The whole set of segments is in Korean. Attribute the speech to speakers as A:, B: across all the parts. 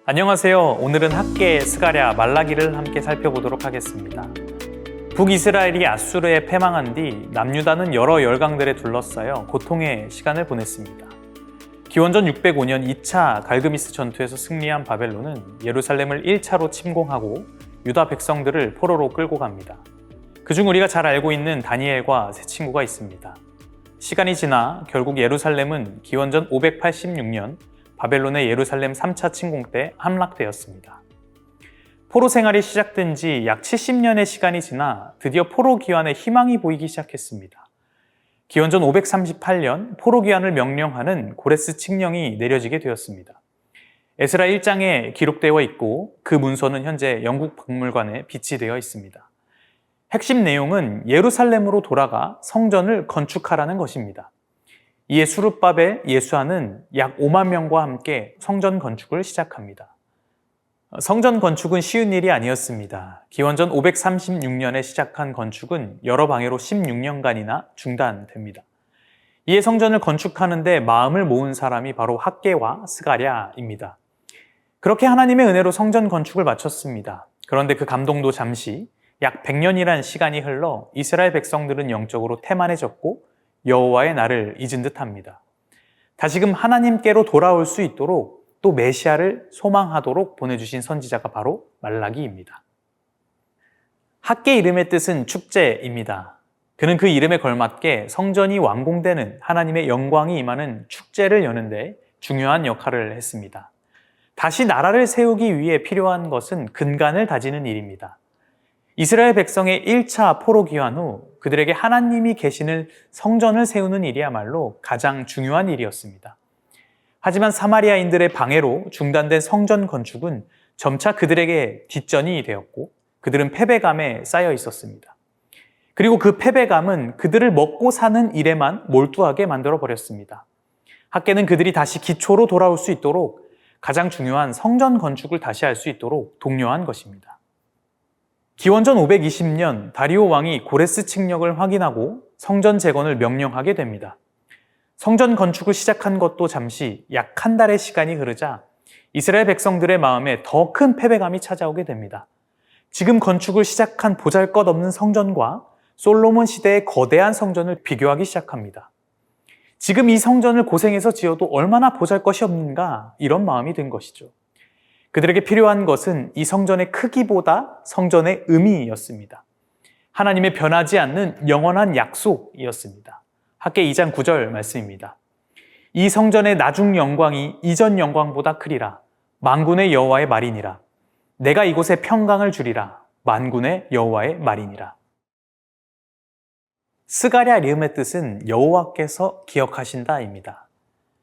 A: 안녕하세요. 오늘은 학계, 스가랴, 말라기를 함께 살펴보도록 하겠습니다. 북이스라엘이 아수르에 패망한 뒤 남유다는 여러 열강들에 둘러싸여 고통의 시간을 보냈습니다. 기원전 605년 2차 갈그미스 전투에서 승리한 바벨론은 예루살렘을 1차로 침공하고 유다 백성들을 포로로 끌고 갑니다. 그중 우리가 잘 알고 있는 다니엘과 세 친구가 있습니다. 시간이 지나 결국 예루살렘은 기원전 586년 바벨론의 예루살렘 3차 침공 때 함락되었습니다. 포로 생활이 시작된 지 약 70년의 시간이 지나 드디어 포로 귀환의 희망이 보이기 시작했습니다. 기원전 538년 포로 귀환을 명령하는 고레스 칙령이 내려지게 되었습니다. 에스라 1장에 기록되어 있고 그 문서는 현재 영국 박물관에 비치되어 있습니다. 핵심 내용은 예루살렘으로 돌아가 성전을 건축하라는 것입니다. 이에 수룹바벨, 예수아는 약 5만 명과 함께 성전 건축을 시작합니다. 성전 건축은 쉬운 일이 아니었습니다. 기원전 536년에 시작한 건축은 여러 방해로 16년간이나 중단됩니다. 이에 성전을 건축하는데 마음을 모은 사람이 바로 학계와 스가랴입니다. 그렇게 하나님의 은혜로 성전 건축을 마쳤습니다. 그런데 그 감동도 잠시 약 100년이란 시간이 흘러 이스라엘 백성들은 영적으로 태만해졌고 여호와의 날을 잊은 듯합니다. 다시금 하나님께로 돌아올 수 있도록 또 메시아를 소망하도록 보내주신 선지자가 바로 말라기입니다. 학계 이름의 뜻은 축제입니다. 그는 그 이름에 걸맞게 성전이 완공되는 하나님의 영광이 임하는 축제를 여는데 중요한 역할을 했습니다. 다시 나라를 세우기 위해 필요한 것은 근간을 다지는 일입니다. 이스라엘 백성의 1차 포로 귀환 후 그들에게 하나님이 계시는 성전을 세우는 일이야말로 가장 중요한 일이었습니다. 하지만 사마리아인들의 방해로 중단된 성전 건축은 점차 그들에게 뒷전이 되었고 그들은 패배감에 쌓여 있었습니다. 그리고 그 패배감은 그들을 먹고 사는 일에만 몰두하게 만들어버렸습니다. 학계는 그들이 다시 기초로 돌아올 수 있도록 가장 중요한 성전 건축을 다시 할 수 있도록 독려한 것입니다. 기원전 520년 다리오 왕이 고레스 칙령을 확인하고 성전 재건을 명령하게 됩니다. 성전 건축을 시작한 것도 잠시 약 한 달의 시간이 흐르자 이스라엘 백성들의 마음에 더 큰 패배감이 찾아오게 됩니다. 지금 건축을 시작한 보잘것없는 성전과 솔로몬 시대의 거대한 성전을 비교하기 시작합니다. 지금 이 성전을 고생해서 지어도 얼마나 보잘것이 없는가 이런 마음이 든 것이죠. 그들에게 필요한 것은 이 성전의 크기보다 성전의 의미였습니다. 하나님의 변하지 않는 영원한 약속이었습니다. 학계 2장 9절 말씀입니다. 이 성전의 나중 영광이 이전 영광보다 크리라. 만군의 여호와의 말이니라. 내가 이곳에 평강을 주리라. 만군의 여호와의 말이니라. 스가랴 리음의 뜻은 여호와께서 기억하신다입니다.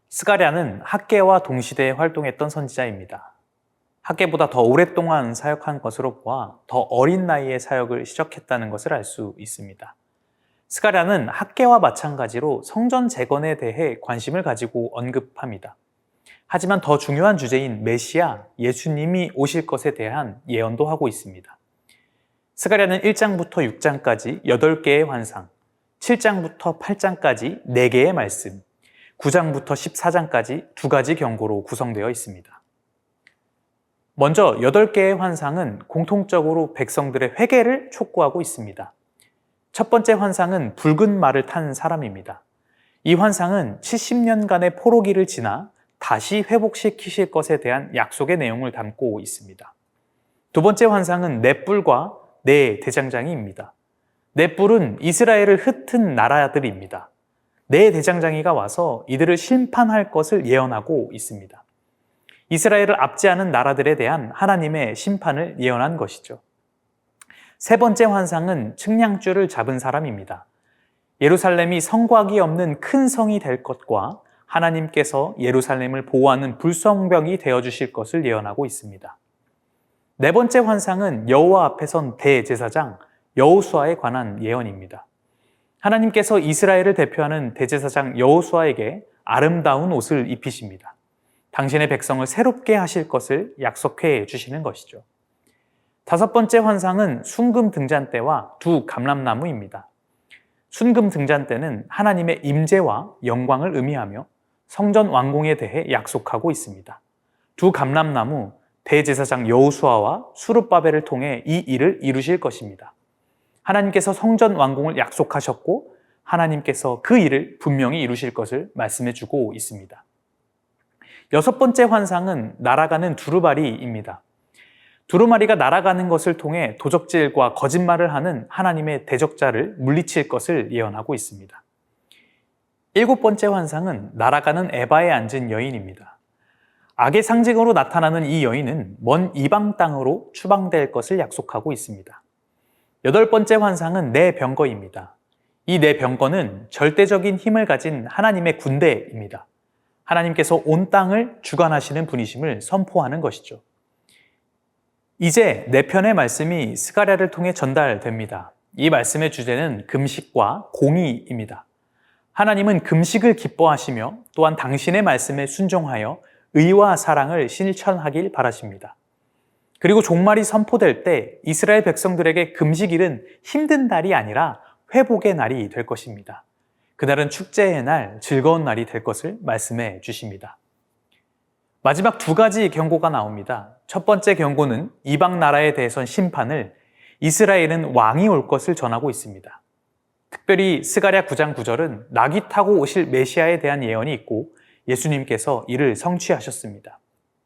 A: 스가랴는 학계와 동시대에 활동했던 선지자입니다. 학계보다 더 오랫동안 사역한 것으로 보아 더 어린 나이에 사역을 시작했다는 것을 알 수 있습니다. 스가랴는 학계와 마찬가지로 성전 재건에 대해 관심을 가지고 언급합니다. 하지만 더 중요한 주제인 메시아, 예수님이 오실 것에 대한 예언도 하고 있습니다. 스가랴는 1장부터 6장까지 8개의 환상, 7장부터 8장까지 4개의 말씀, 9장부터 14장까지 2가지 경고로 구성되어 있습니다. 먼저 8개의 환상은 공통적으로 백성들의 회개를 촉구하고 있습니다. 첫 번째 환상은 붉은 말을 탄 사람입니다. 이 환상은 70년간의 포로기를 지나 다시 회복시키실 것에 대한 약속의 내용을 담고 있습니다. 두 번째 환상은 넷불과 네 대장장이입니다. 넷불은 이스라엘을 흩은 나라들입니다. 네 대장장이가 와서 이들을 심판할 것을 예언하고 있습니다. 이스라엘을 압제하는 나라들에 대한 하나님의 심판을 예언한 것이죠. 세 번째 환상은 측량줄을 잡은 사람입니다. 예루살렘이 성곽이 없는 큰 성이 될 것과 하나님께서 예루살렘을 보호하는 불성벽이 되어주실 것을 예언하고 있습니다. 네 번째 환상은 여호와 앞에 선 대제사장 여호수아에 관한 예언입니다. 하나님께서 이스라엘을 대표하는 대제사장 여호수아에게 아름다운 옷을 입히십니다. 당신의 백성을 새롭게 하실 것을 약속해 주시는 것이죠. 다섯 번째 환상은 순금 등잔대와 두 감람나무입니다. 순금 등잔대는 하나님의 임재와 영광을 의미하며 성전 완공에 대해 약속하고 있습니다. 두 감람나무, 대제사장 여호수아와 수룹바벨을 통해 이 일을 이루실 것입니다. 하나님께서 성전 완공을 약속하셨고 하나님께서 그 일을 분명히 이루실 것을 말씀해 주고 있습니다. 여섯 번째 환상은 날아가는 두루마리입니다. 두루마리가 날아가는 것을 통해 도적질과 거짓말을 하는 하나님의 대적자를 물리칠 것을 예언하고 있습니다. 일곱 번째 환상은 날아가는 에바에 앉은 여인입니다. 악의 상징으로 나타나는 이 여인은 먼 이방 땅으로 추방될 것을 약속하고 있습니다. 여덟 번째 환상은 네 병거입니다. 이 네 병거는 절대적인 힘을 가진 하나님의 군대입니다. 하나님께서 온 땅을 주관하시는 분이심을 선포하는 것이죠. 이제 네 편의 말씀이 스가랴를 통해 전달됩니다. 이 말씀의 주제는 금식과 공의입니다. 하나님은 금식을 기뻐하시며 또한 당신의 말씀에 순종하여 의와 사랑을 실천하길 바라십니다. 그리고 종말이 선포될 때 이스라엘 백성들에게 금식일은 힘든 날이 아니라 회복의 날이 될 것입니다. 그날은 축제의 날, 즐거운 날이 될 것을 말씀해 주십니다. 마지막 두 가지 경고가 나옵니다. 첫 번째 경고는 이방 나라에 대해선 심판을, 이스라엘은 왕이 올 것을 전하고 있습니다. 특별히 스가랴 9장 9절은 나귀 타고 오실 메시아에 대한 예언이 있고 예수님께서 이를 성취하셨습니다.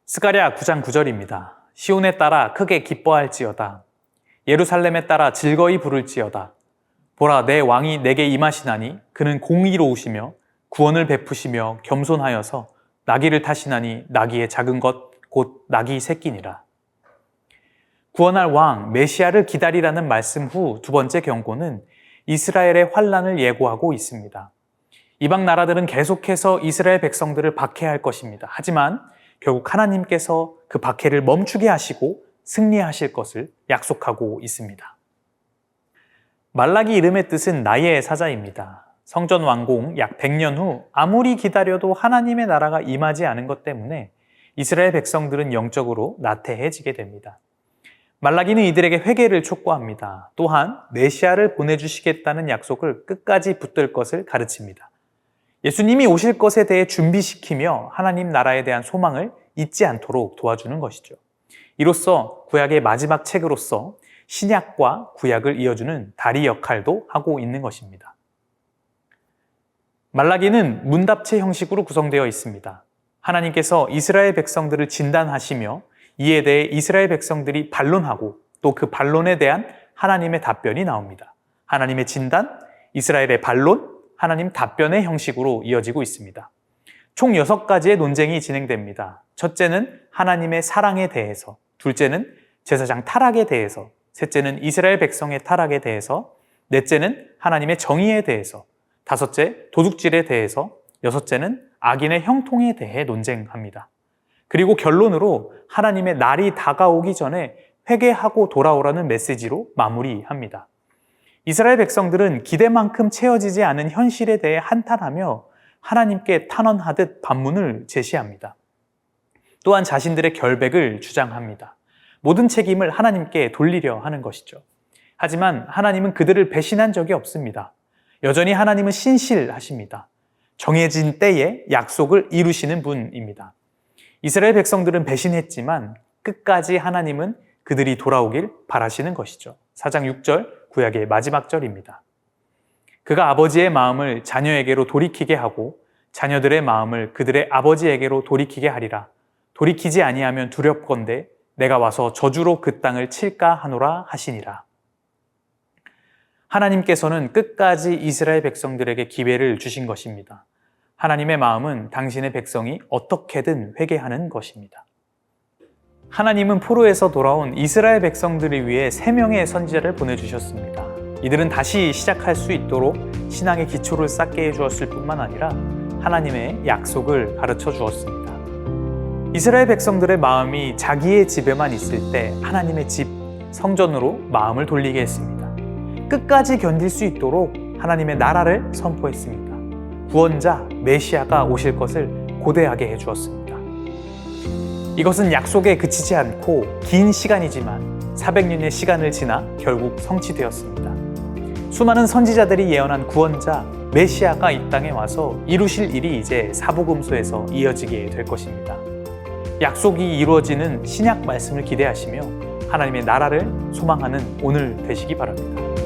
A: 스가랴 9장 9절입니다. 시온에 따라 크게 기뻐할지어다. 예루살렘에 따라 즐거이 부를지어다. 보라, 내 왕이 내게 임하시나니 그는 공의로우시며 구원을 베푸시며 겸손하여서 나귀를 타시나니 나귀의 작은 것 곧 나귀 새끼니라. 구원할 왕 메시아를 기다리라는 말씀 후 두 번째 경고는 이스라엘의 환란을 예고하고 있습니다. 이방 나라들은 계속해서 이스라엘 백성들을 박해할 것입니다. 하지만 결국 하나님께서 그 박해를 멈추게 하시고 승리하실 것을 약속하고 있습니다. 말라기 이름의 뜻은 나의 사자입니다. 성전 완공 약 100년 후 아무리 기다려도 하나님의 나라가 임하지 않은 것 때문에 이스라엘 백성들은 영적으로 나태해지게 됩니다. 말라기는 이들에게 회개를 촉구합니다. 또한 메시아를 보내주시겠다는 약속을 끝까지 붙들 것을 가르칩니다. 예수님이 오실 것에 대해 준비시키며 하나님 나라에 대한 소망을 잊지 않도록 도와주는 것이죠. 이로써 구약의 마지막 책으로서 신약과 구약을 이어주는 다리 역할도 하고 있는 것입니다. 말라기는 문답체 형식으로 구성되어 있습니다. 하나님께서 이스라엘 백성들을 진단하시며 이에 대해 이스라엘 백성들이 반론하고 또 그 반론에 대한 하나님의 답변이 나옵니다. 하나님의 진단, 이스라엘의 반론, 하나님 답변의 형식으로 이어지고 있습니다. 총 6가지의 논쟁이 진행됩니다. 첫째는 하나님의 사랑에 대해서, 둘째는 제사장 타락에 대해서, 셋째는 이스라엘 백성의 타락에 대해서, 넷째는 하나님의 정의에 대해서, 다섯째 도둑질에 대해서, 여섯째는 악인의 형통에 대해 논쟁합니다. 그리고 결론으로 하나님의 날이 다가오기 전에 회개하고 돌아오라는 메시지로 마무리합니다. 이스라엘 백성들은 기대만큼 채워지지 않은 현실에 대해 한탄하며 하나님께 탄원하듯 반문을 제시합니다. 또한 자신들의 결백을 주장합니다. 모든 책임을 하나님께 돌리려 하는 것이죠. 하지만 하나님은 그들을 배신한 적이 없습니다. 여전히 하나님은 신실하십니다. 정해진 때에 약속을 이루시는 분입니다. 이스라엘 백성들은 배신했지만 끝까지 하나님은 그들이 돌아오길 바라시는 것이죠. 4장 6절 구약의 마지막 절입니다. 그가 아버지의 마음을 자녀에게로 돌이키게 하고 자녀들의 마음을 그들의 아버지에게로 돌이키게 하리라. 돌이키지 아니하면 두렵건대 내가 와서 저주로 그 땅을 칠까 하노라 하시니라. 하나님께서는 끝까지 이스라엘 백성들에게 기회를 주신 것입니다. 하나님의 마음은 당신의 백성이 어떻게든 회개하는 것입니다. 하나님은 포로에서 돌아온 이스라엘 백성들을 위해 3명의 선지자를 보내주셨습니다. 이들은 다시 시작할 수 있도록 신앙의 기초를 쌓게 해주었을 뿐만 아니라 하나님의 약속을 가르쳐 주었습니다. 이스라엘 백성들의 마음이 자기의 집에만 있을 때 하나님의 집, 성전으로 마음을 돌리게 했습니다. 끝까지 견딜 수 있도록 하나님의 나라를 선포했습니다. 구원자, 메시아가 오실 것을 고대하게 해주었습니다. 이것은 약속에 그치지 않고 긴 시간이지만 400년의 시간을 지나 결국 성취되었습니다. 수많은 선지자들이 예언한 구원자, 메시아가 이 땅에 와서 이루실 일이 이제 사복음서에서 이어지게 될 것입니다. 약속이 이루어지는 신약 말씀을 기대하시며 하나님의 나라를 소망하는 오늘 되시기 바랍니다.